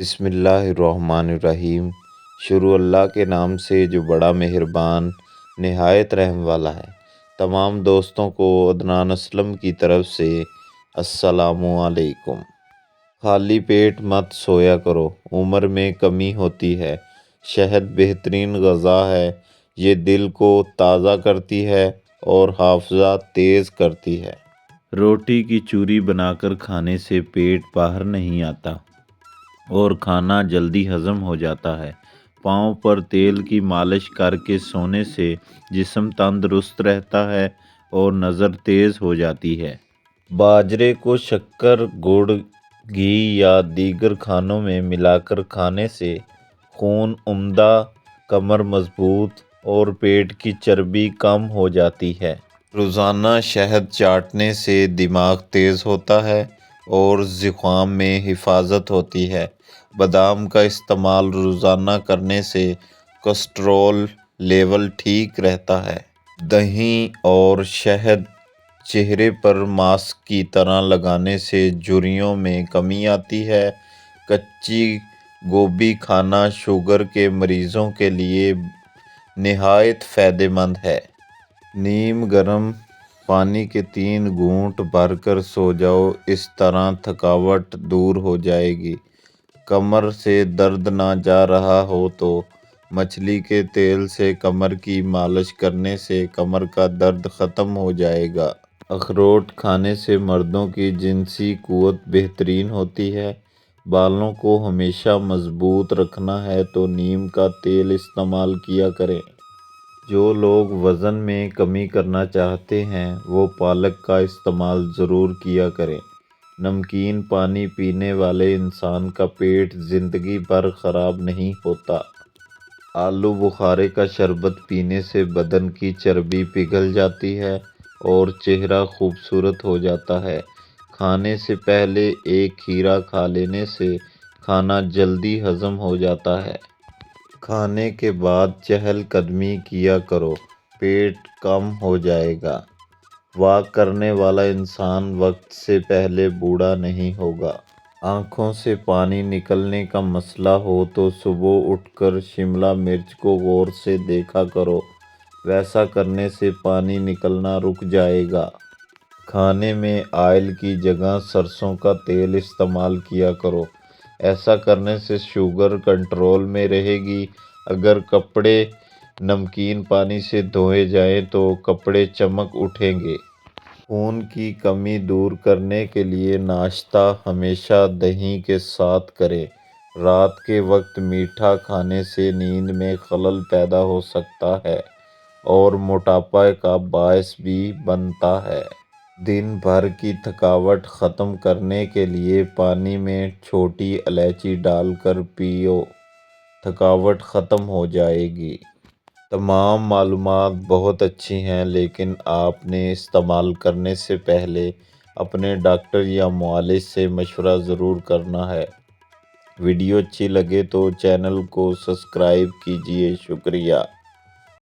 بسم اللہ الرحمن الرحیم۔ شروع اللہ کے نام سے جو بڑا مہربان نہایت رحم والا ہے۔ تمام دوستوں کو عدنان اسلم کی طرف سے السلام علیکم۔ خالی پیٹ مت سویا کرو، عمر میں کمی ہوتی ہے۔ شہد بہترین غذا ہے، یہ دل کو تازہ کرتی ہے اور حافظہ تیز کرتی ہے۔ روٹی کی چوری بنا کر کھانے سے پیٹ باہر نہیں آتا اور کھانا جلدی ہضم ہو جاتا ہے۔ پاؤں پر تیل کی مالش کر کے سونے سے جسم تندرست رہتا ہے اور نظر تیز ہو جاتی ہے۔ باجرے کو شکر، گڑ، گھی یا دیگر کھانوں میں ملا کر کھانے سے خون عمدہ، کمر مضبوط اور پیٹ کی چربی کم ہو جاتی ہے۔ روزانہ شہد چاٹنے سے دماغ تیز ہوتا ہے اور زکام میں حفاظت ہوتی ہے۔ بادام کا استعمال روزانہ کرنے سے کولیسٹرول لیول ٹھیک رہتا ہے۔ دہی اور شہد چہرے پر ماسک کی طرح لگانے سے جھریوں میں کمی آتی ہے۔ کچی گوبھی کھانا شوگر کے مریضوں کے لیے نہایت فائدہ مند ہے۔ نیم گرم پانی کے 3 گھونٹ بھر کر سو جاؤ، اس طرح تھکاوٹ دور ہو جائے گی۔ کمر سے درد نہ جا رہا ہو تو مچھلی کے تیل سے کمر کی مالش کرنے سے کمر کا درد ختم ہو جائے گا۔ اخروٹ کھانے سے مردوں کی جنسی قوت بہترین ہوتی ہے۔ بالوں کو ہمیشہ مضبوط رکھنا ہے تو نیم کا تیل استعمال کیا کریں۔ جو لوگ وزن میں کمی کرنا چاہتے ہیں وہ پالک کا استعمال ضرور کیا کریں۔ نمکین پانی پینے والے انسان کا پیٹ زندگی بھر خراب نہیں ہوتا۔ آلو بخارے کا شربت پینے سے بدن کی چربی پگھل جاتی ہے اور چہرہ خوبصورت ہو جاتا ہے۔ کھانے سے پہلے ایک کھیرا کھا لینے سے کھانا جلدی ہضم ہو جاتا ہے۔ کھانے کے بعد چہل قدمی کیا کرو، پیٹ کم ہو جائے گا۔ واک کرنے والا انسان وقت سے پہلے بوڑھا نہیں ہوگا۔ آنکھوں سے پانی نکلنے کا مسئلہ ہو تو صبح اٹھ کر شملہ مرچ کو غور سے دیکھا کرو، ویسا کرنے سے پانی نکلنا رک جائے گا۔ کھانے میں آئل کی جگہ سرسوں کا تیل استعمال کیا کرو، ایسا کرنے سے شوگر کنٹرول میں رہے گی۔ اگر کپڑے نمکین پانی سے دھوئے جائیں تو کپڑے چمک اٹھیں گے۔ خون کی کمی دور کرنے کے لیے ناشتہ ہمیشہ دہی کے ساتھ کریں۔ رات کے وقت میٹھا کھانے سے نیند میں خلل پیدا ہو سکتا ہے اور موٹاپے کا باعث بھی بنتا ہے۔ دن بھر کی تھکاوٹ ختم کرنے کے لیے پانی میں چھوٹی الائچی ڈال کر پیو، تھکاوٹ ختم ہو جائے گی۔ تمام معلومات بہت اچھی ہیں لیکن آپ نے استعمال کرنے سے پہلے اپنے ڈاکٹر یا معالج سے مشورہ ضرور کرنا ہے۔ ویڈیو اچھی لگے تو چینل کو سبسکرائب کیجیے۔ شکریہ۔